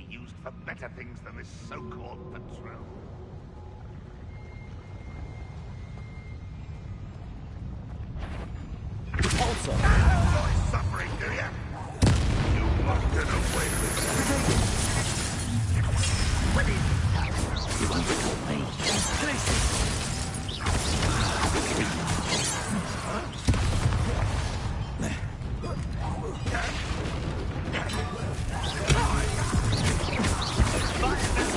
be used for better things than this so-called patrol. Also, enjoy suffering, do ya? You must get away with it. What is it? you want to help me?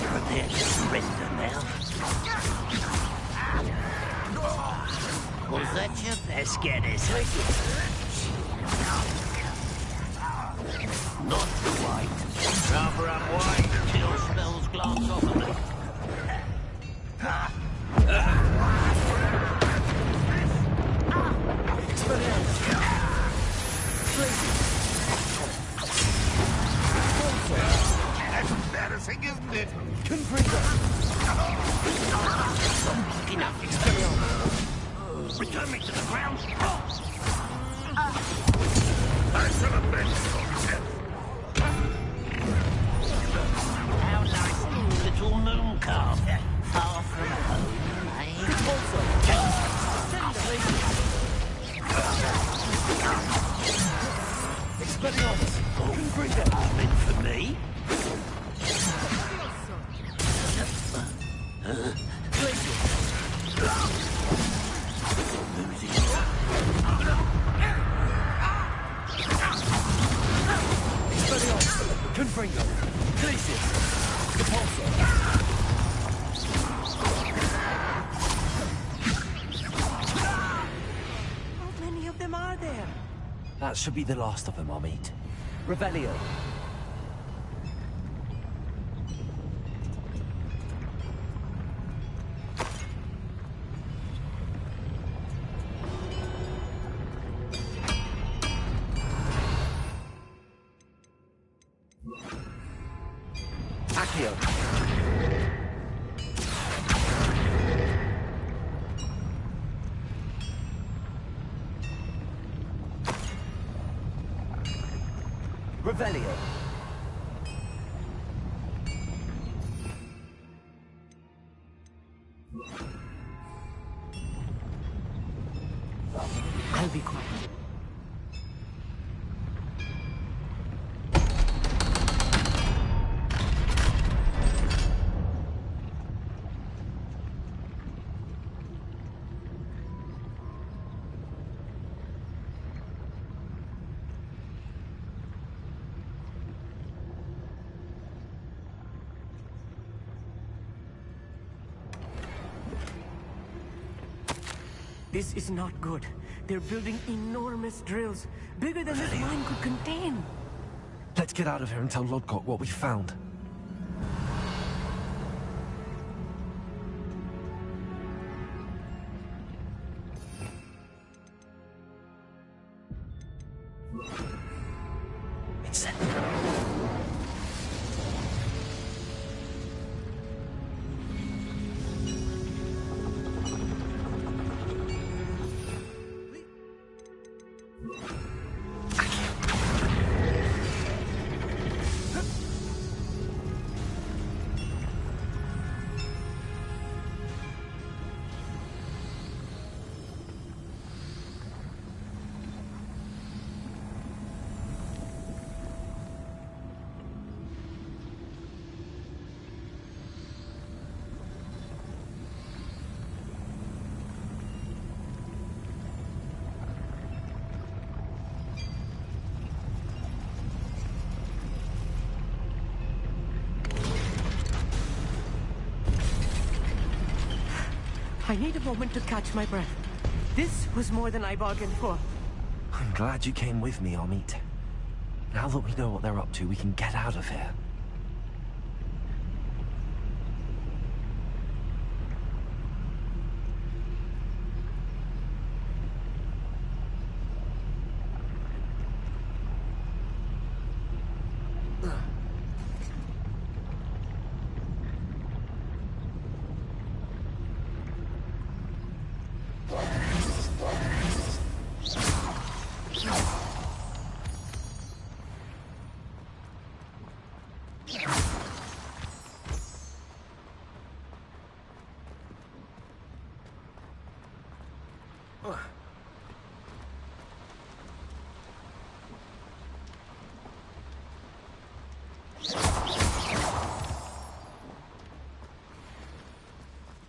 Prepare to surrender now. Was that your best guess? Not quite. Rather unwind until smells glance off of me. That's embarrassing, isn't it? Enough experience. Return me to the ground. I shall avenge your death. How nice little moon calf. Far from home, eh? Expelliarmus! Couldn't bring that meant for me. Confringo, Glacius, Repulsor. How many of them are there? That should be the last of them I'll meet. Revelio. Accio. Revelio. I'll be quiet. This is not good. They're building enormous drills, bigger than this mine could contain. Let's get out of here and tell Lodgok what we found. It's set. I need a moment to catch my breath. This was more than I bargained for. I'm glad you came with me, Amit. Now that we know what they're up to, we can get out of here.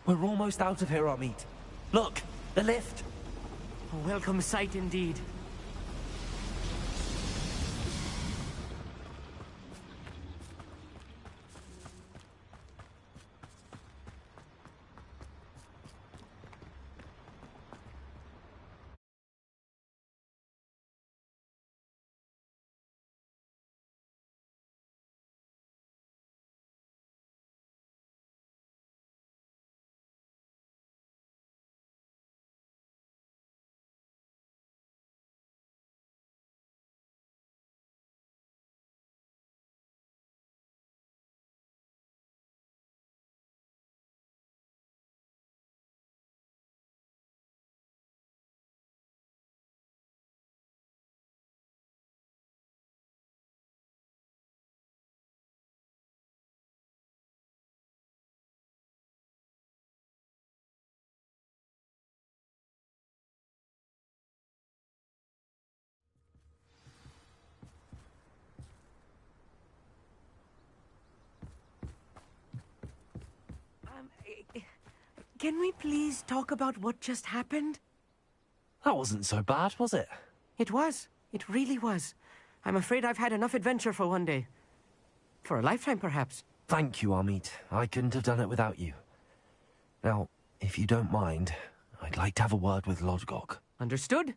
We're almost out of here, Amit. Look, the lift. A welcome sight indeed. Can we please talk about what just happened? That wasn't so bad, was it? It was. It really was. I'm afraid I've had enough adventure for one day. For a lifetime, perhaps. Thank you, Amit. I couldn't have done it without you. Now, if you don't mind, I'd like to have a word with Lodgok. Understood?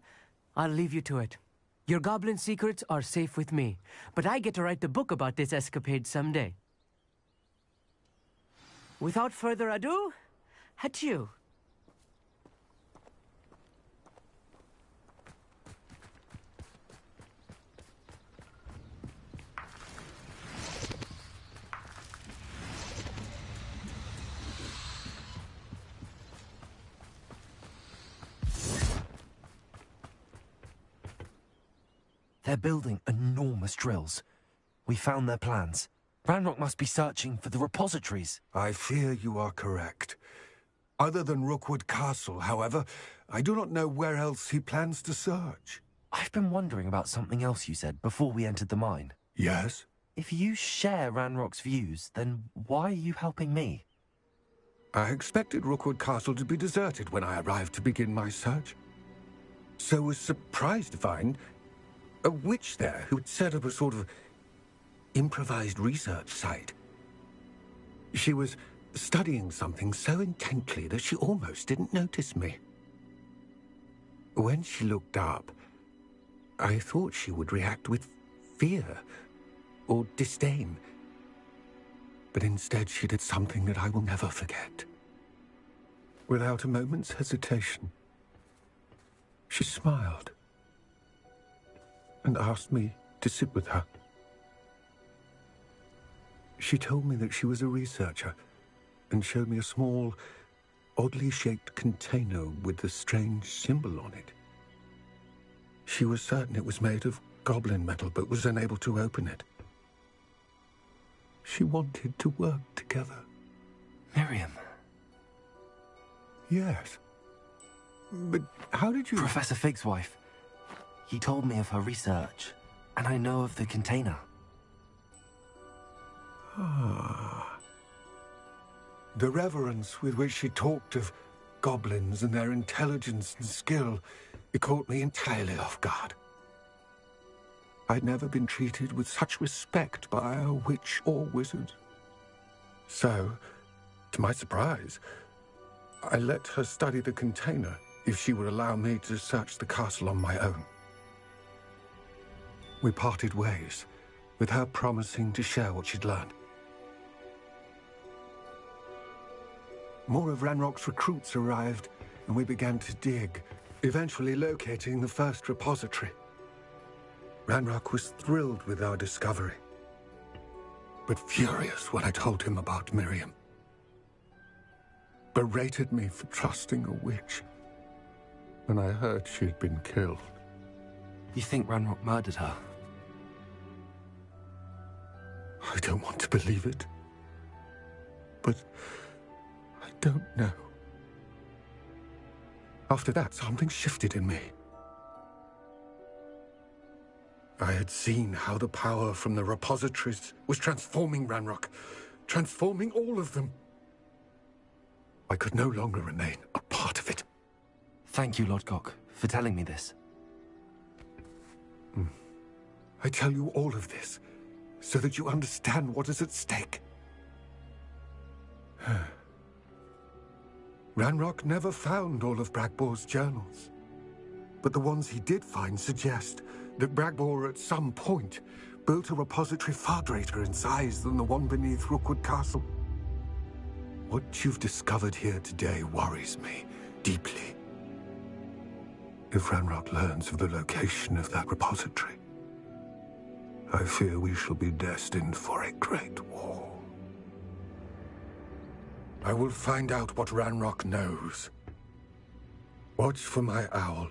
I'll leave you to it. Your goblin secrets are safe with me, but I get to write the book about this escapade someday. Without further ado, adieu. They're building enormous drills. We found their plans. Ranrock must be searching for the repositories. I fear you are correct. Other than Rookwood Castle, however, I do not know where else he plans to search. I've been wondering about something else you said before we entered the mine. Yes? If you share Ranrock's views, then why are you helping me? I expected Rookwood Castle to be deserted when I arrived to begin my search. So was surprised to find a witch there who had set up a sort of improvised research site. She was studying something so intently that she almost didn't notice me. When she looked up, I thought she would react with fear or disdain. But instead she did something that I will never forget. Without a moment's hesitation, she smiled and asked me to sit with her. She told me that she was a researcher and showed me a small, oddly shaped container with a strange symbol on it. She was certain it was made of goblin metal, but was unable to open it. She wanted to work together. Miriam. Yes. But how did you... Professor Fig's wife. He told me of her research, and I know of the container. Ah. The reverence with which she talked of goblins and their intelligence and skill, it caught me entirely off guard. I'd never been treated with such respect by a witch or wizard. So, to my surprise, I let her study the container if she would allow me to search the castle on my own. We parted ways, with her promising to share what she'd learned. More of Ranrock's recruits arrived, and we began to dig, eventually locating the first repository. Ranrock was thrilled with our discovery, but furious when I told him about Miriam. Berated me for trusting a witch when I heard she had been killed. You think Ranrock murdered her? I don't want to believe it, but I don't know. After that, something shifted in me. I had seen how the power from the repositories was transforming Ranrock, transforming all of them. I could no longer remain a part of it. Thank you, Lodgok, for telling me this. I tell you all of this so that you understand what is at stake. Ranrock never found all of Bragbor's journals, but the ones he did find suggest that Bragbor at some point built a repository far greater in size than the one beneath Rookwood Castle. What you've discovered here today worries me deeply. If Ranrock learns of the location of that repository, I fear we shall be destined for a great war. I will find out what Ranrock knows. Watch for my owl.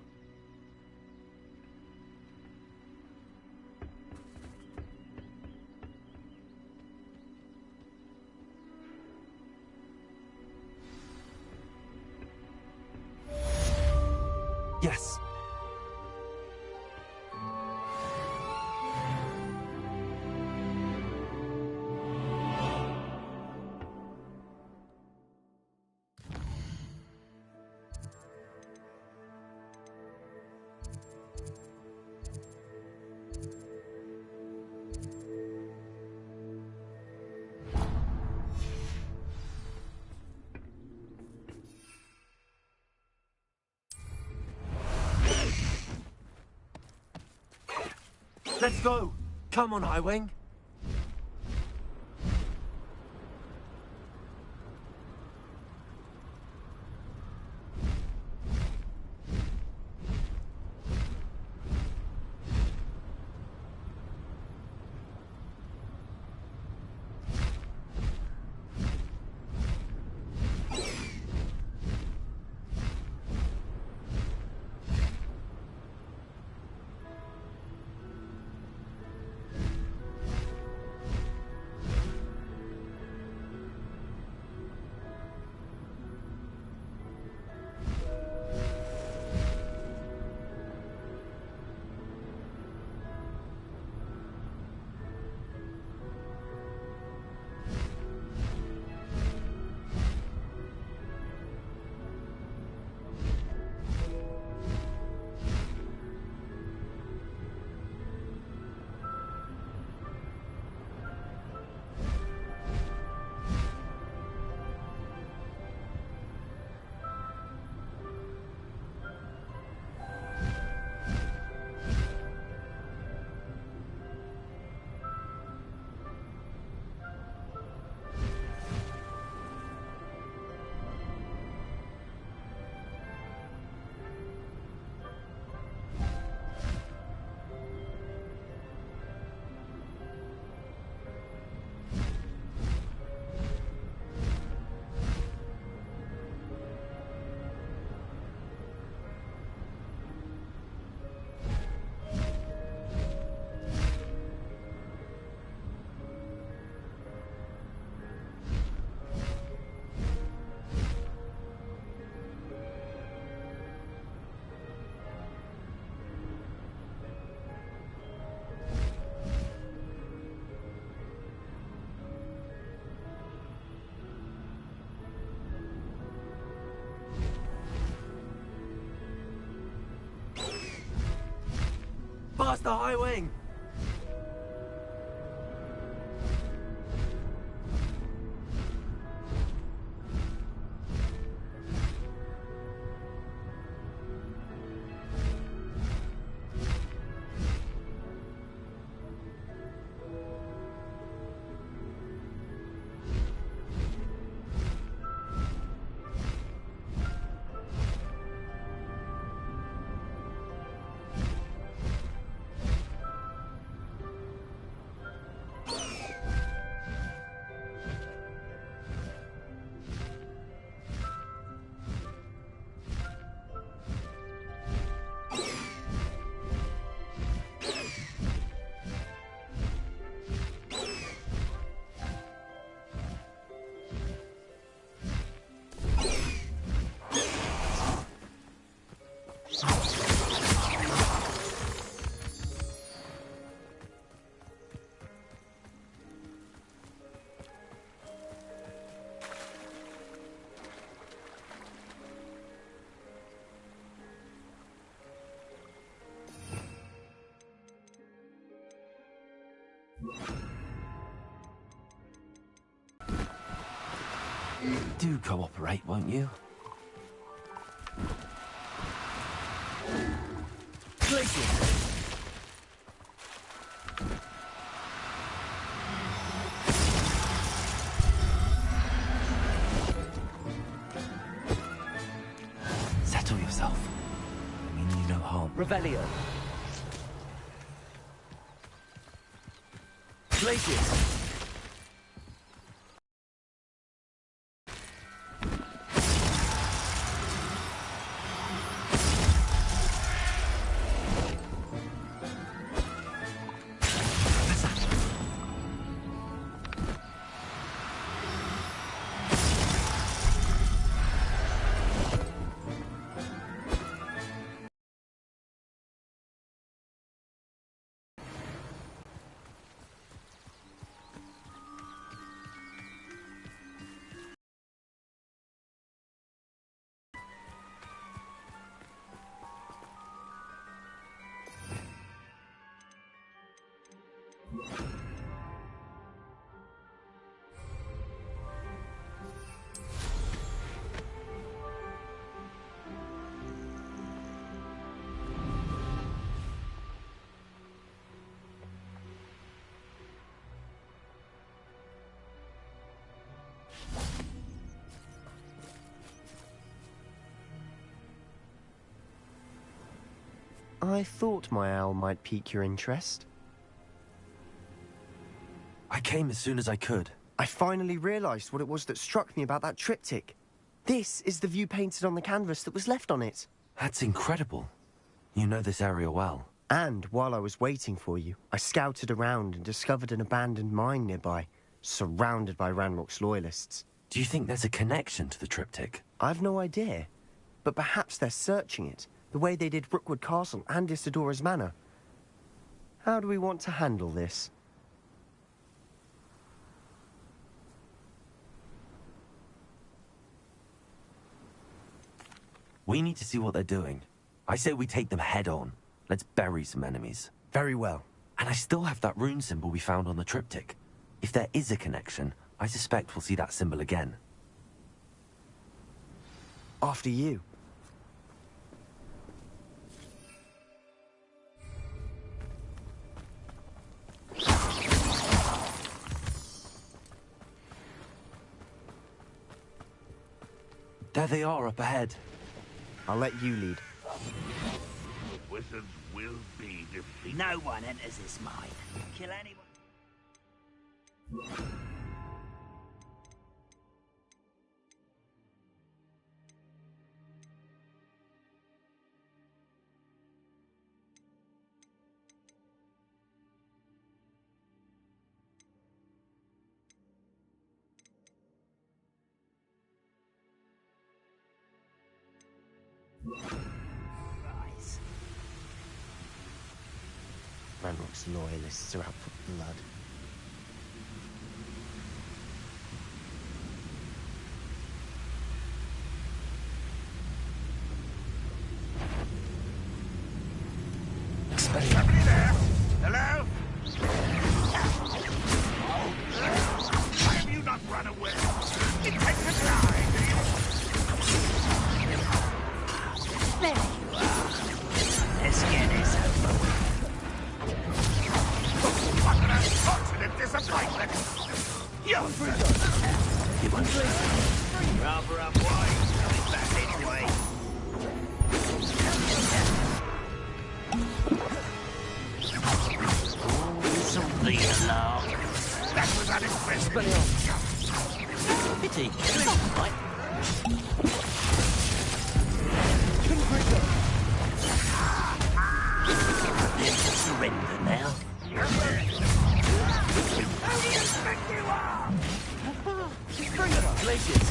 Yes. Let's go! Come on, Highwing! Past the Highwing! Do cooperate, won't you? Places. Settle yourself. I mean you no harm. Revelio. Places. I thought my owl might pique your interest. I came as soon as I could. I finally realised what it was that struck me about that triptych. This is the view painted on the canvas that was left on it. That's incredible. You know this area well. And while I was waiting for you, I scouted around and discovered an abandoned mine nearby, surrounded by Ranrock's loyalists. Do you think there's a connection to the triptych? I've no idea, but perhaps they're searching it, the way they did Rookwood Castle and Isidora's Manor. How do we want to handle this? We need to see what they're doing. I say we take them head on. Let's bury some enemies. Very well. And I still have that rune symbol we found on the triptych. If there is a connection, I suspect we'll see that symbol again. After you. There they are up ahead. I'll let you lead. Wizards will be defeated. No one enters this mine. Kill anyone. Rise. Ranrock's loyalists are out for blood. Somebody there? Hello? Why have you not run away? It takes a lie, do you? There you are. Let's get this over with. What an unfortunate disappointment! You're It won't Rather unwise coming back anyway. This'll be a laugh. That was unexpected. Pity. Right. Surrender now. Who do you think you are? Places.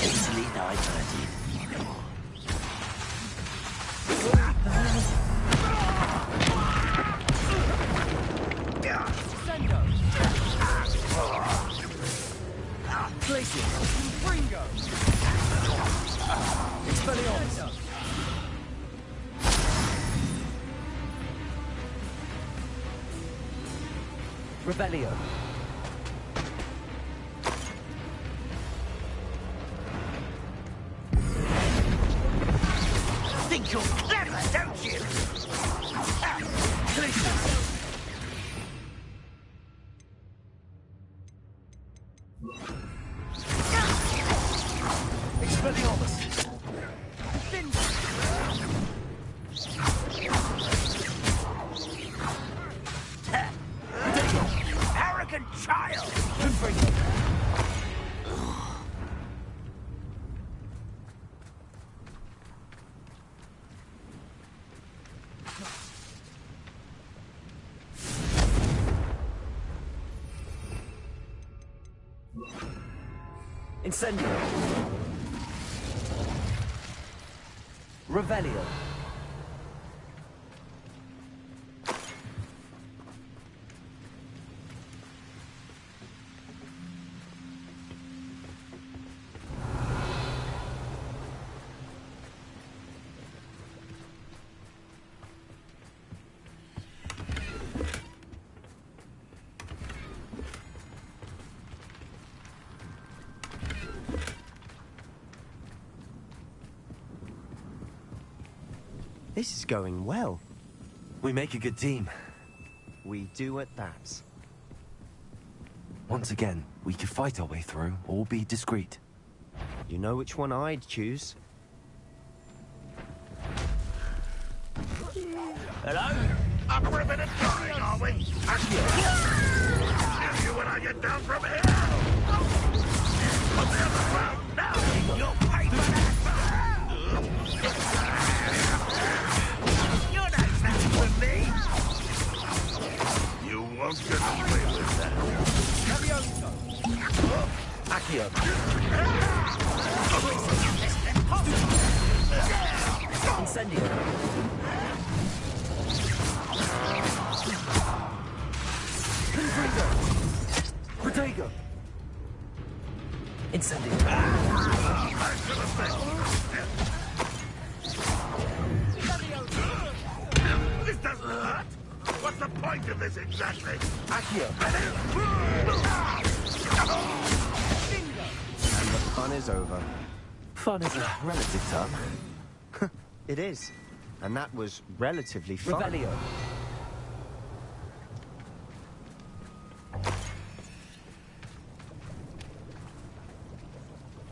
Easily diverted. Sendo. Places. Ringo. Expelliarmus. Revelio. Think you're clever, don't you? Expelliarmus. Arrogant child! Incendio. Revelio. This is going well. We make a good team. We do at that. Once again, we could fight our way through or be discreet. You know which one I'd choose. Hello? Up for a bit of trying, are we? If you when I get down from here! On the other ground now! You'll pay for that! You're no match for me! You won't get away with that. Accio. Incendio. Confringo. Protego. Incendio. This doesn't hurt! What's the point of this exactly? Accio. And the fun is over. Fun is a relative term. It is. And that was relatively fun. Revelio.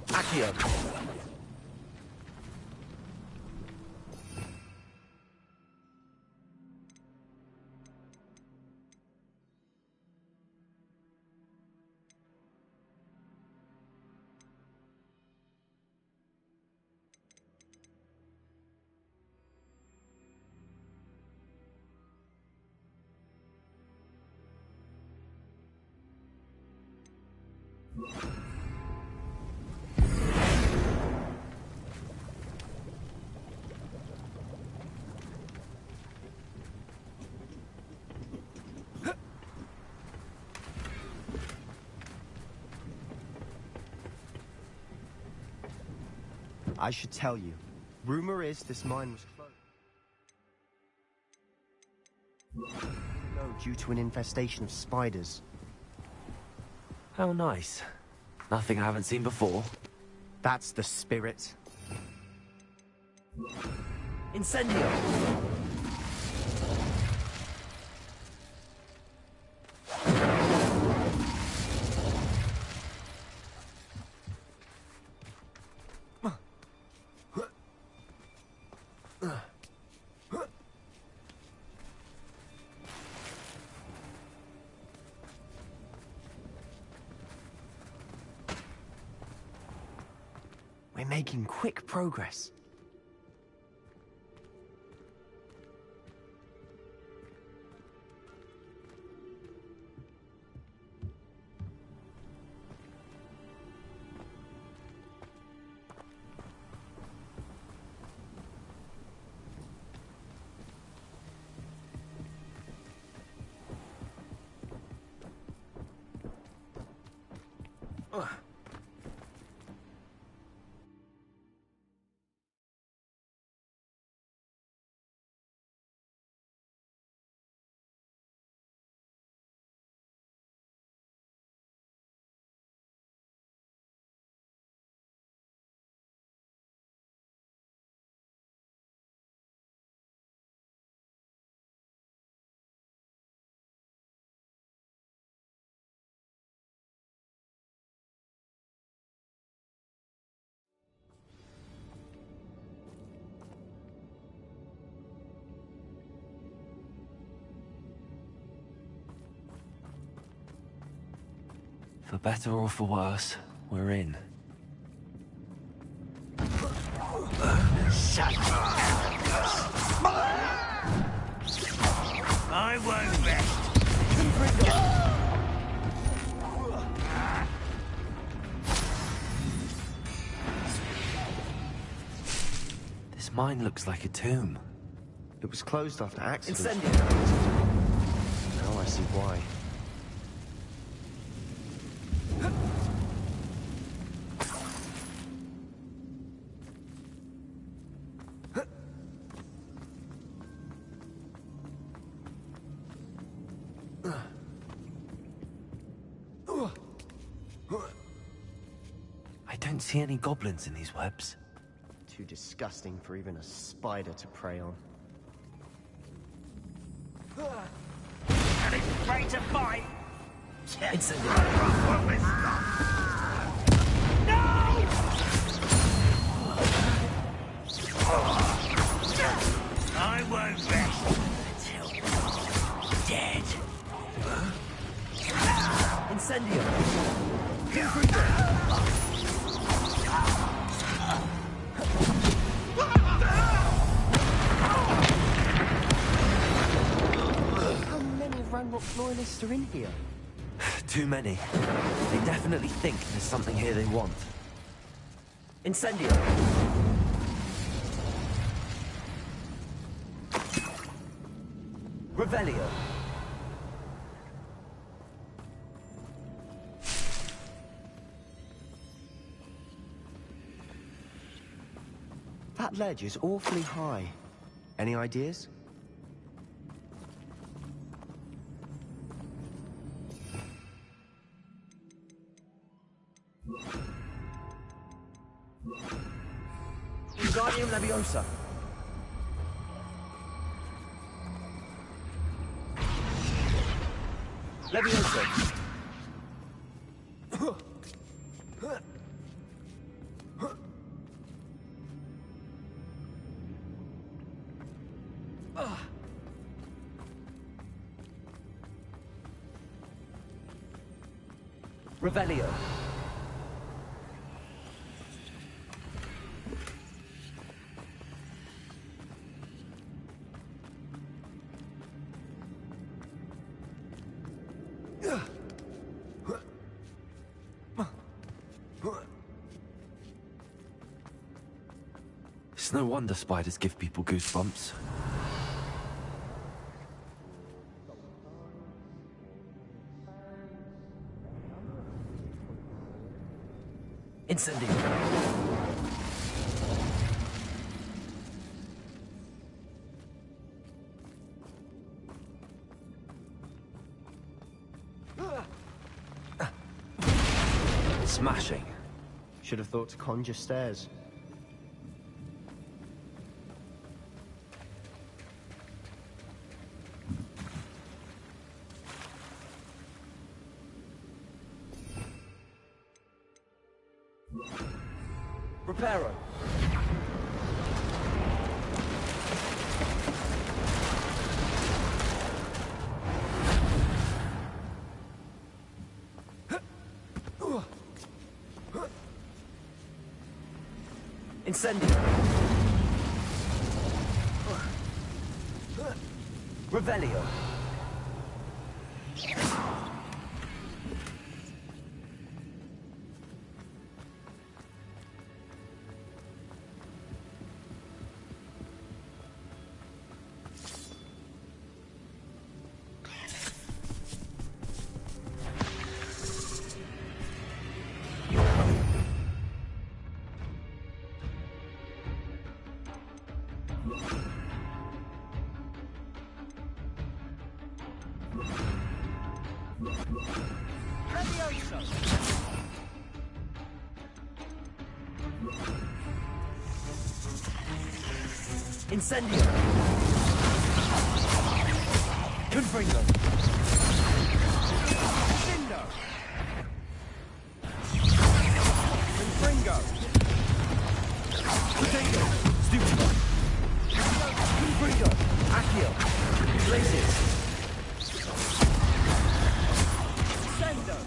Accio. I should tell you. Rumor is this mine was closed. No, due to an infestation of spiders. How nice. Nothing I haven't seen before. That's the spirit. Incendio. We're making quick progress. For better or for worse, we're in. Shut up. I won't rest. This mine looks like a tomb. It was closed after accidents. Incendio! Now I see why. I don't see any goblins in these webs. Too disgusting for even a spider to prey on. And it's afraid to bite. Incendio! What we stop? I won't rest until you're dead. Incendio! How many Ranrock loyalists are in here? Too many. They definitely think there's something here they want. Incendio! Revelio! That ledge is awfully high. Any ideas? Wingardium Leviosa! Leviosa! Revelio. It's no wonder spiders give people goosebumps. Incendio. Smashing. Should have thought to conjure stairs. Reparo. Incendio. Revelio. Incendio. Confringo. Cinder! Confringo! Potato. Stupid. Confringo. Accio. Blazes. Sendo!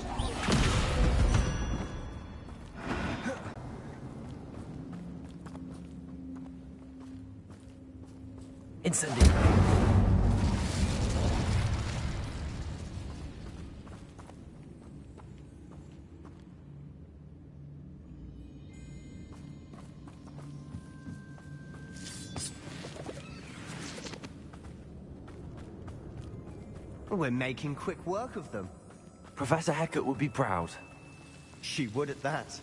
Incendio. We're making quick work of them. Professor Hecat would be proud. She would at that.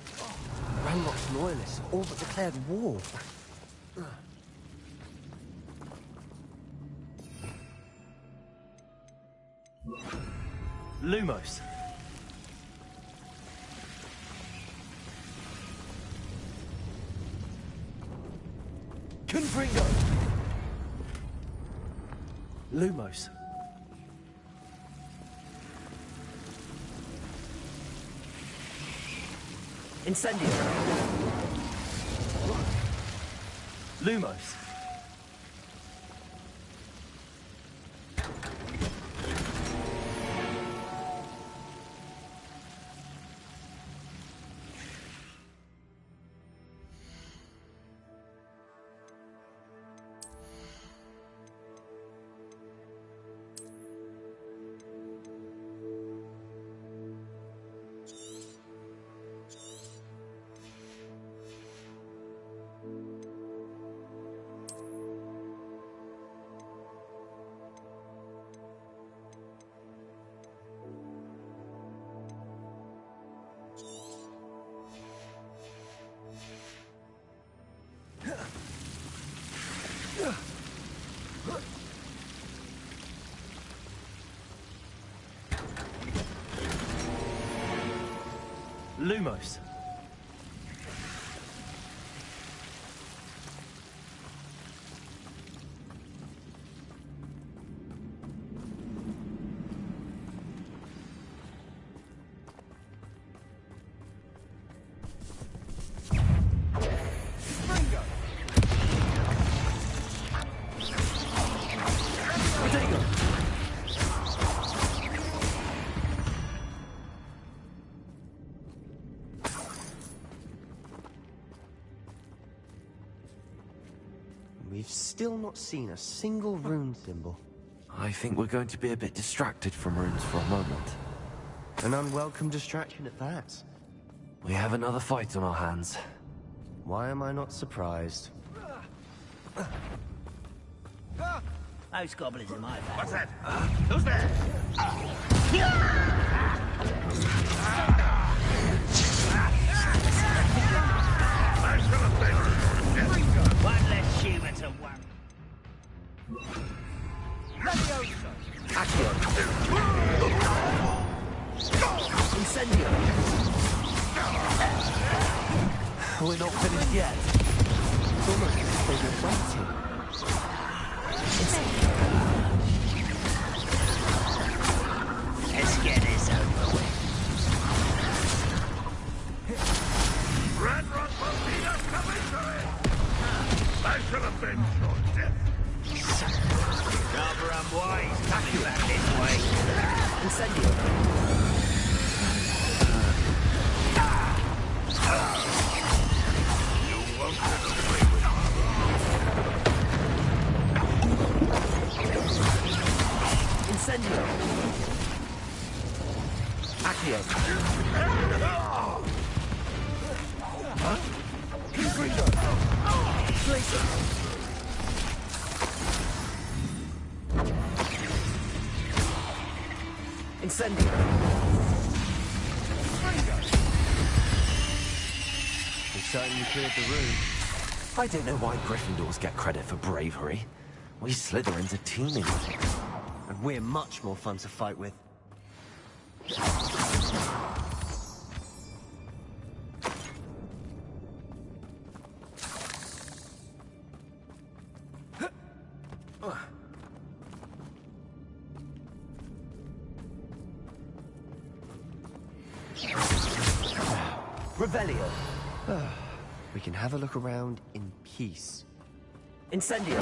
Ranrock's loyalists all but declared war. Lumos. Confringo. Lumos. Incendio. Lumos. Lumos. We've still not seen a single rune symbol. I think we're going to be a bit distracted from runes for a moment. An unwelcome distraction at that. We have another fight on our hands. Why am I not surprised? Those goblins in my back. What's that? Who's there? I shall avenge your death. One less human to worry. Accio. Incendio. We're not finished yet. It's almost as if they were waiting. Let's get this over with. Ranrock will lead us to victory! I shall avenge your death. Rather unwise coming back this way. Incendio. You won't get away with Incendio. Accio. Huh? Confringo. Tracer. Incendio. We certainly cleared the room. I don't know why Gryffindors get credit for bravery. We Slytherins are teeming with it. And we're much more fun to fight with. Revelio. We can have a look around in peace. Incendio.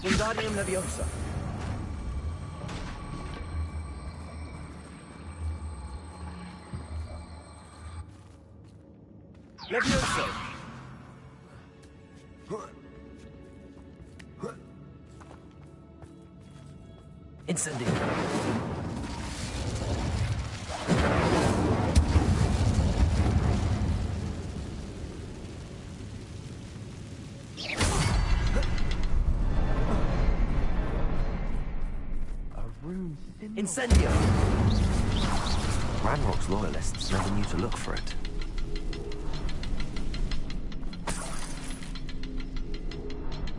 Wingardium Leviosa. Levioso! Incendio. Incendio! Ranrock's loyalists never knew to look for it.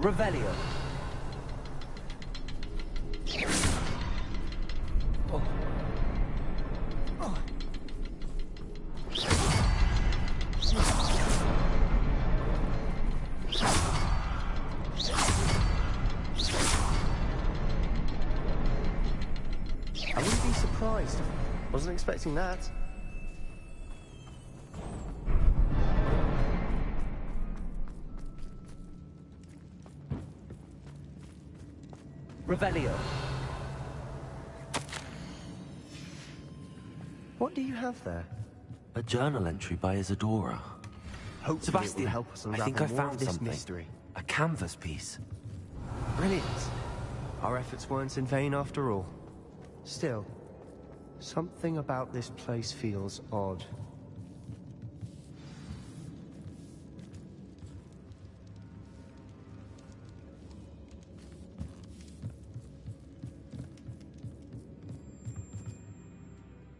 Revelio. Oh. Oh. I wouldn't be surprised. Wasn't expecting that. Revelio. What do you have there? A journal entry by Isadora. Hopefully Sebastian, it will help us I unravel think I more found of this something. mystery. A canvas piece. Brilliant. Our efforts weren't in vain after all. Still, something about this place feels odd.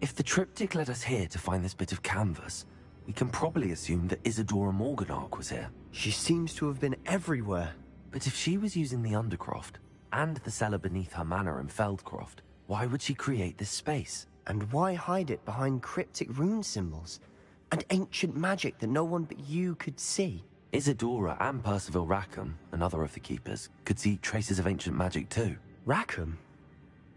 If the triptych led us here to find this bit of canvas, we can probably assume that Isadora Morganark was here. She seems to have been everywhere. But if she was using the Undercroft, and the cellar beneath her manor in Feldcroft, why would she create this space? And why hide it behind cryptic rune symbols? And ancient magic that no one but you could see? Isadora and Percival Rackham, another of the Keepers, could see traces of ancient magic too. Rackham?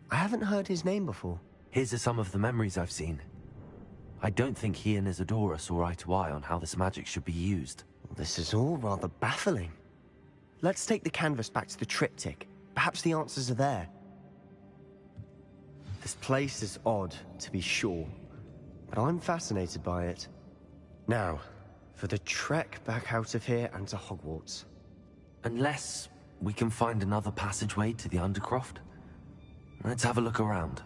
I haven't heard his name before. His are some of the memories I've seen. I don't think he and Isadora saw eye to eye on how this magic should be used. This is all rather baffling. Let's take the canvas back to the triptych. Perhaps the answers are there. This place is odd, to be sure, but I'm fascinated by it. Now, for the trek back out of here and to Hogwarts. Unless we can find another passageway to the Undercroft. Let's have a look around.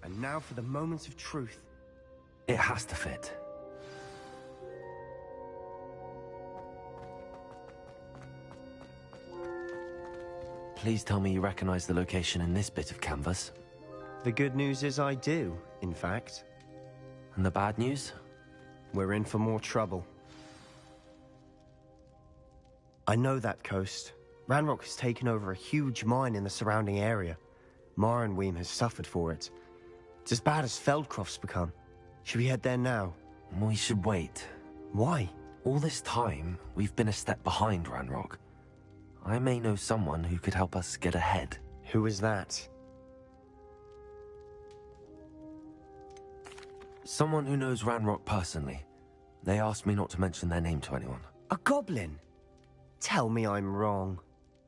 And now for the moment of truth. It has to fit. Please tell me you recognize the location in this bit of canvas. The good news is I do, in fact. And the bad news? We're in for more trouble. I know that coast. Ranrock has taken over a huge mine in the surrounding area. Marenweem has suffered for it. It's as bad as Feldcroft's become. Should we head there now? We should wait. Why? All this time, we've been a step behind Ranrock. I may know someone who could help us get ahead. Who is that? Someone who knows Ranrock personally. They asked me not to mention their name to anyone. A goblin? Tell me I'm wrong.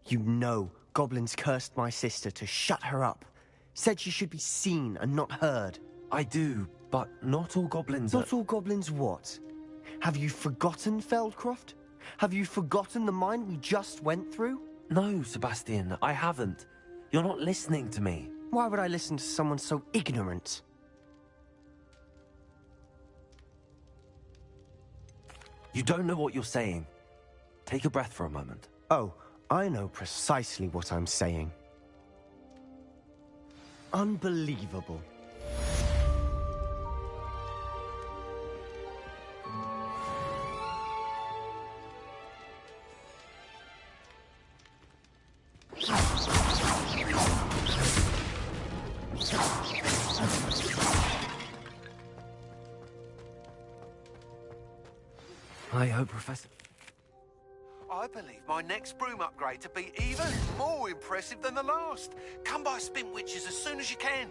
You know goblins cursed my sister to shut her up. Said she should be seen and not heard. I do, but not all goblins Not all goblins what? Have you forgotten Feldcroft? Have you forgotten the mine we just went through? No, Sebastian, I haven't. You're not listening to me. Why would I listen to someone so ignorant? You don't know what you're saying. Take a breath for a moment. Oh, I know precisely what I'm saying. Unbelievable. I hope, Professor. I believe my next broom upgrade to be even more impressive than the last. Come by Spin Witches as soon as you can.